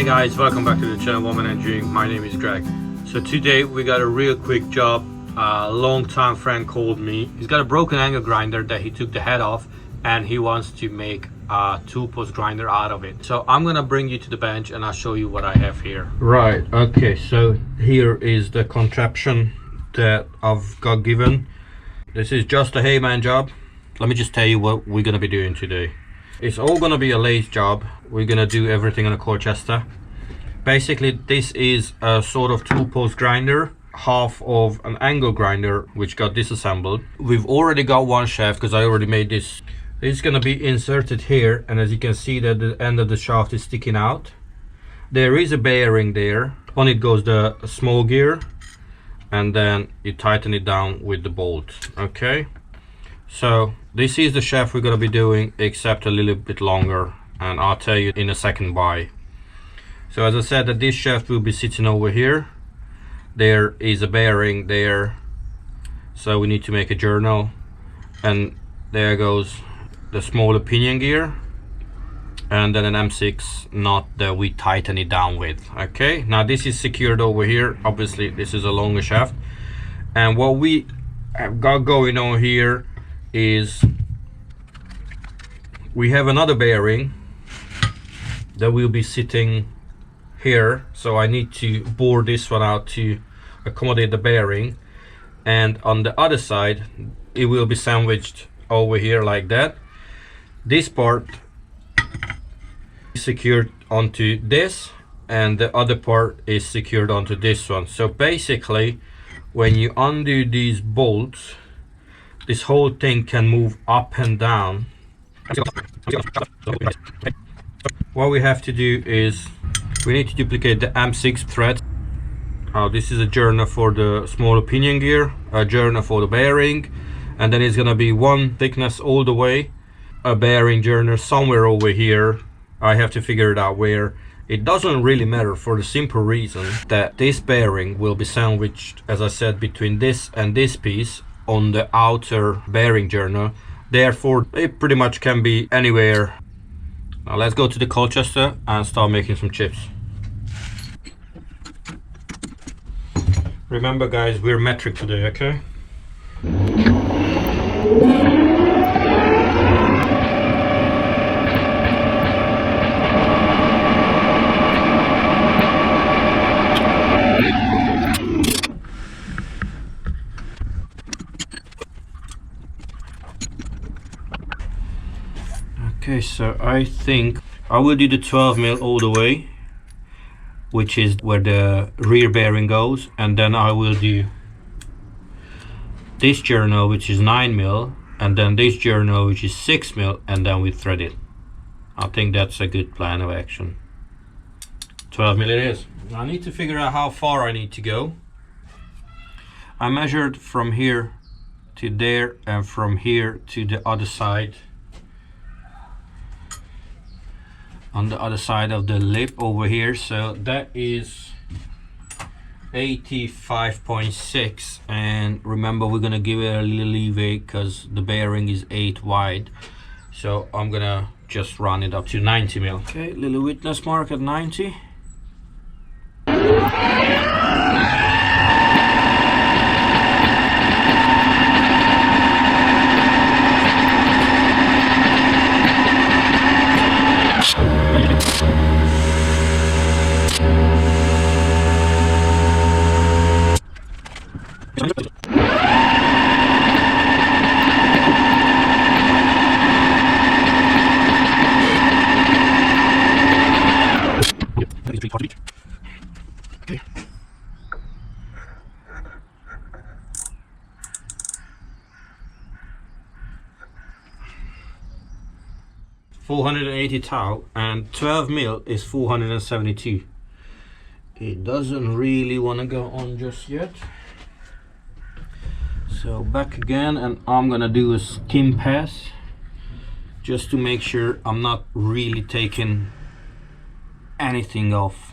Hey guys, welcome back to the channel Woman Engineering. My name is Greg. So today we got a real quick job. A long-time friend called me. He's got a broken angle grinder that he took the head off and he wants to make a two-post grinder out of it. So I'm gonna bring you to the bench and I'll show you what I have here. Right, okay, so here is the contraption that I've got given. This is just a hayman job. Let me just tell you what we're gonna be doing today. It's all gonna be a lathe job. We're gonna do everything on a Colchester. Basically, this is a sort of two-post grinder, half of an angle grinder which got disassembled. We've already got one shaft because I already made this. It's gonna be inserted here, and as you can see that the end of the shaft is sticking out. There is a bearing there. On it goes the small gear, and then you tighten it down with the bolt. Okay, so this is the shaft we're gonna be doing, except a little bit longer, and I'll tell you in a second why. So as I said, that this shaft will be sitting over here. There is a bearing there, so we need to make a journal, and there goes the smaller pinion gear, and then an M6 nut that we tighten it down with. Okay, now this is secured over here. Obviously this is a longer shaft, and what we have got going on here is we have another bearing that will be sitting here, so I need to bore this one out to accommodate the bearing, and on the other side it will be sandwiched over here like that. This part is secured onto this, and the other part is secured onto this one. So basically, when you undo these bolts, this whole thing can move up and down. What we have to do is we need to duplicate the M6 thread. This is a journal for the smaller pinion gear, a journal for the bearing, and then it's gonna be one thickness all the way, a bearing journal somewhere over here. I have to figure it out where. It doesn't really matter, for the simple reason that this bearing will be sandwiched, as I said, between this and this piece on the outer bearing journal. Therefore it pretty much can be anywhere. Now let's go to the Colchester and start making some chips. Remember guys, we're metric today, okay? Okay, so I think I will do the 12mm all the way, which is where the rear bearing goes, and then I will do this journal which is 9mm, and then this journal which is 6mm, and then we thread it. I think that's a good plan of action. 12mm it is. I need to figure out how far I need to go. I measured from here to there and from here to the other side, on the other side of the lip over here, so that is 85.6, and remember we're gonna give it a little leeway because the bearing is 8 wide, so I'm gonna just run it up to 90mm. Okay, little witness mark at 90. Okay. 480 tau, and 12mm is 472. It doesn't really want to go on just yet. So back again, and I'm gonna do a skim pass just to make sure I'm not really taking anything off.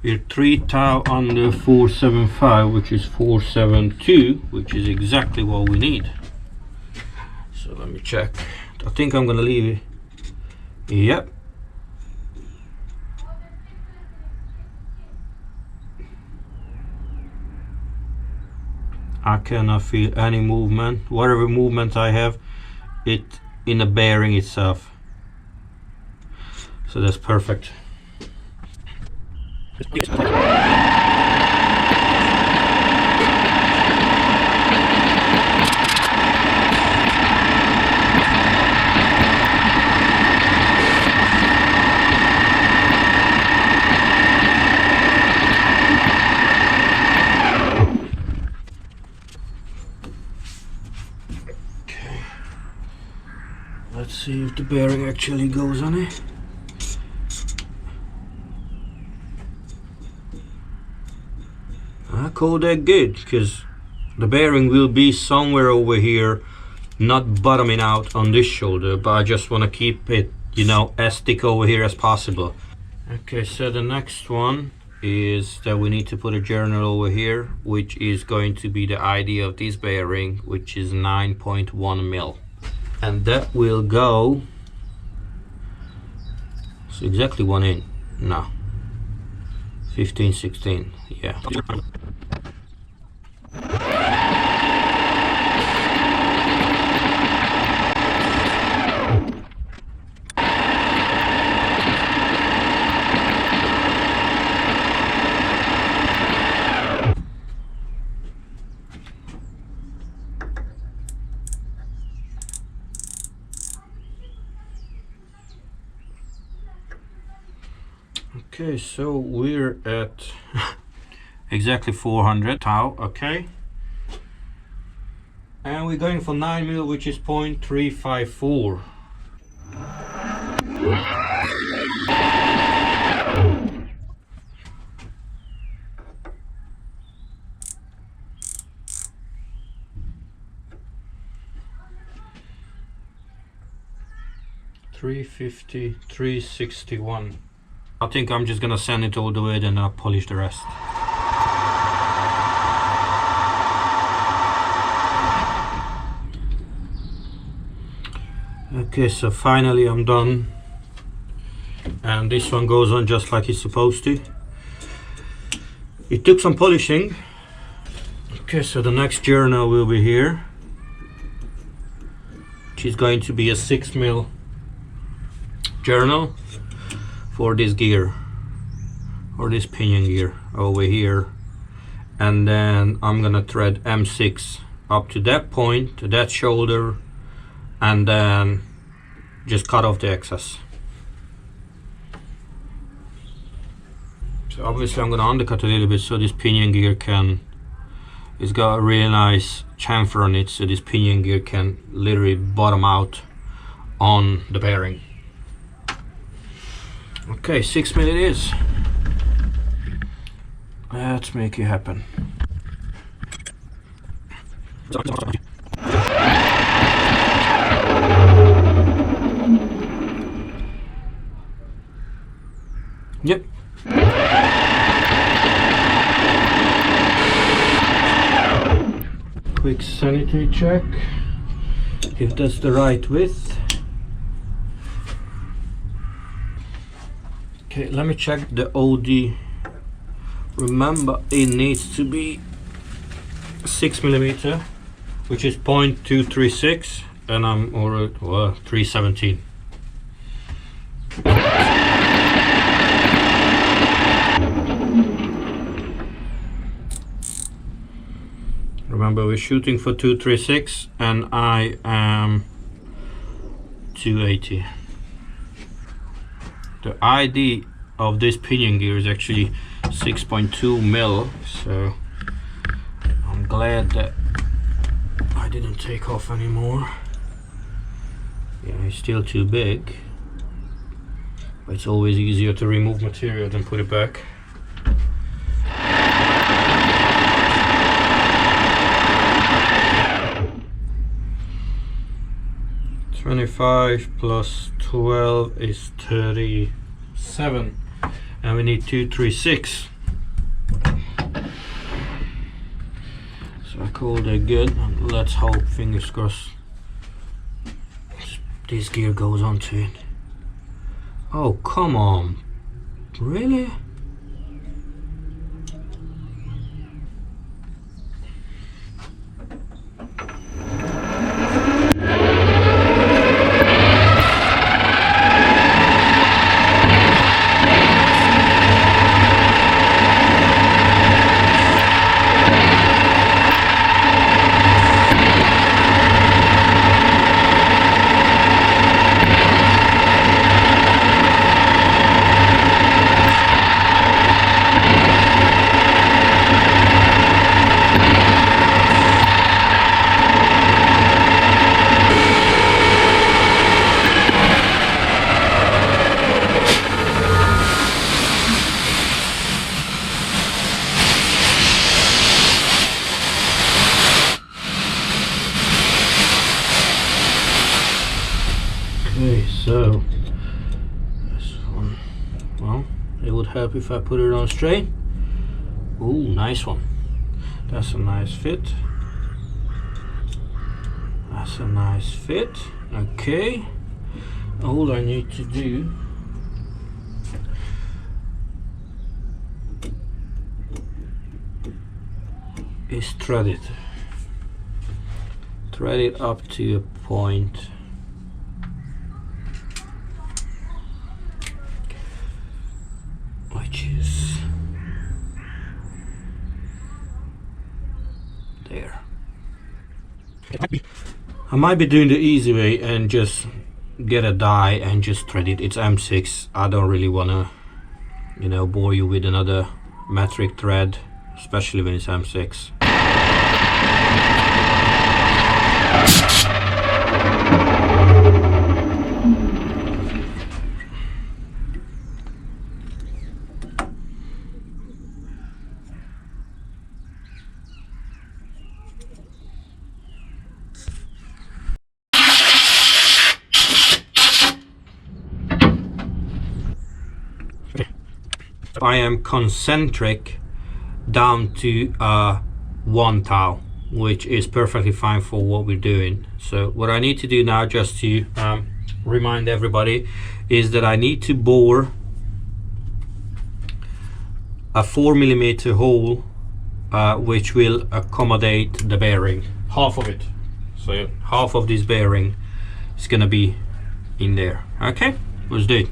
We're 3 tau under 475, which is 472, which is exactly what we need. So So let me check. I think I'm gonna leave it. Yep. I cannot feel any movement. Whatever movement I have, it in the bearing itself. So that's perfect. Let's see if the bearing actually goes on it. I call that good, because the bearing will be somewhere over here, not bottoming out on this shoulder, but I just want to keep it, you know, as thick over here as possible. Okay, so the next one is that we need to put a journal over here, which is going to be the ID of this bearing, which is 9.1 mil. And that will go, it's exactly 1 in, no, 15, 16, yeah. Okay, so we're at exactly 400 tau, okay. And we're going for 9 mil, which is 0.354. $350, $361. I think I'm just gonna sand it all the way, then I'll polish the rest. Okay, so finally I'm done, and this one goes on just like it's supposed to. It took some polishing. Okay, so the next journal will be here, which is going to be a 6 mil journal for this gear, or this pinion gear over here. And then I'm gonna thread M6 up to that point, to that shoulder, and then just cut off the excess. So obviously I'm gonna undercut a little bit so this pinion gear can, it's got a really nice chamfer on it, so this pinion gear can literally bottom out on the bearing. Okay, 6 mil it is. Let's make it happen. Yep. Quick sanity check, if that's the right width. Okay, let me check the OD. Remember, it needs to be 6 millimeter, which is 0.236, and I'm already 317. Remember, we're shooting for 236, and I am 280. The ID of this pinion gear is actually 6.2 mil, so I'm glad that I didn't take off anymore. Yeah, it's still too big, but it's always easier to remove material than put it back. $25 plus 12 is 37, and we need 236. So I call that good, and let's hope, fingers crossed, this gear goes onto it. Oh, come on. Really? Okay, so this one, well, it would help if I put it on straight. Ooh, nice one. That's a nice fit. That's a nice fit. Okay, all I need to do is thread it. Thread it up to a point. Which is there. I might be doing the easy way and just get a die and just thread it. It's M6. I don't really wanna, you know, bore you with another metric thread, especially when it's M6. I am concentric down to 1 thou, which is perfectly fine for what we're doing. So what I need to do now, just to remind everybody, is that I need to bore a 4mm hole which will accommodate the bearing, half of it. So half of this bearing is gonna be in there. Okay, let's do it.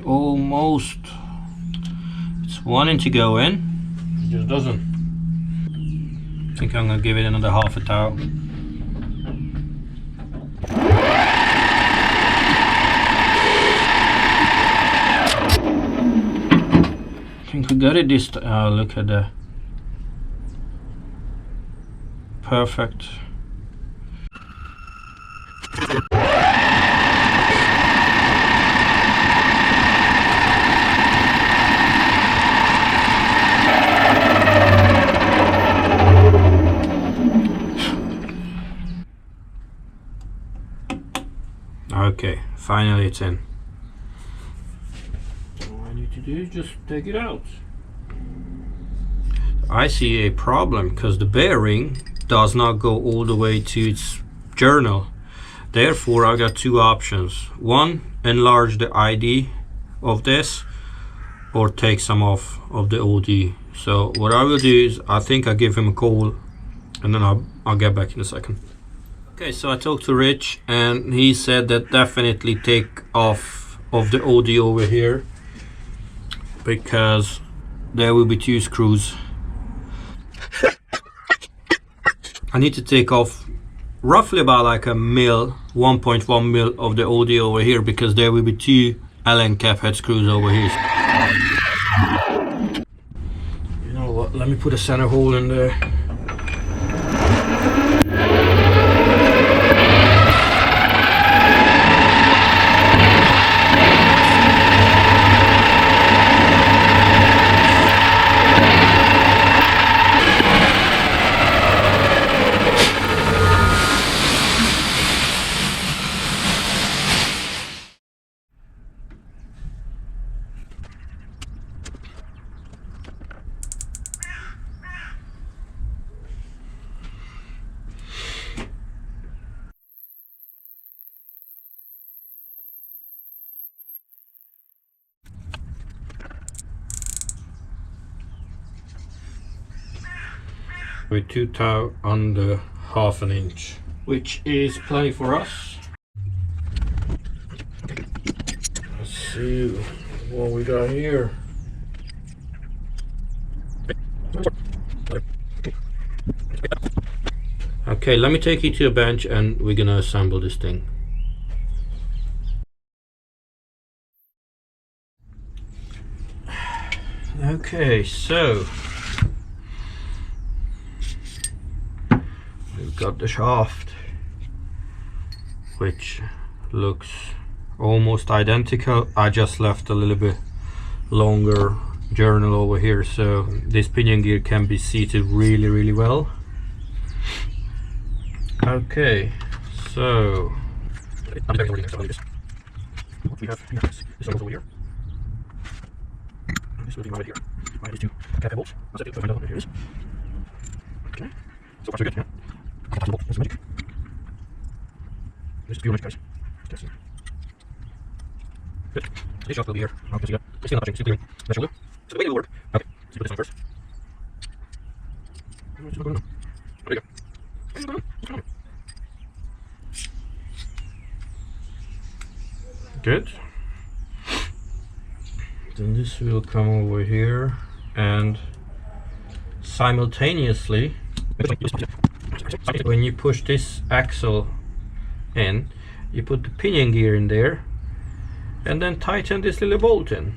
Almost. It's wanting to go in, it just doesn't. I think I'm gonna give it another half a thou. I think we got it this time. Look at the perfect. Okay, finally it's in. All I need to do is just take it out. I see a problem because the bearing does not go all the way to its journal. Therefore, I got two options. One, enlarge the ID of this, or take some off of the OD. So what I will do is, I think I'll give him a call and then I'll get back in a second. Okay, so I talked to Rich and he said that definitely take off of the OD over here, because there will be 2 screws. I need to take off roughly about like a mil, 1.1 mil of the OD over here, because there will be 2 Allen cap head screws over here. You know what, let me put a center hole in there. with 2 thou on the 1/2 inch, which is plenty for us. Let's see what we got here. Okay, let me take you to a bench and we're gonna assemble this thing. Okay, so we've got the shaft, which looks almost identical. I just left a little bit longer journal over here, so this pinion gear can be seated really well. Okay, so we have here this over here. This will be mounted here. Right, these 2 cap bolts. Let's see if we find out. Here it is. Okay, so far so good. Yeah. That's magic. This is pure magic, guys. Good. This shaft will be here. Okay, so it's still not touching. Still clearing. That should do. So the way it will work. Okay, let's put this on first. What's going on? There you go. What's going on? What's going on? Good. Then this will come over here and simultaneously, when you push this axle in, you put the pinion gear in there and then tighten this little bolt in.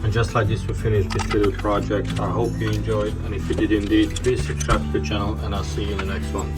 And just like this, we finished this little project. I hope you enjoyed, and if you did indeed, please subscribe to the channel, and I'll see you in the next one.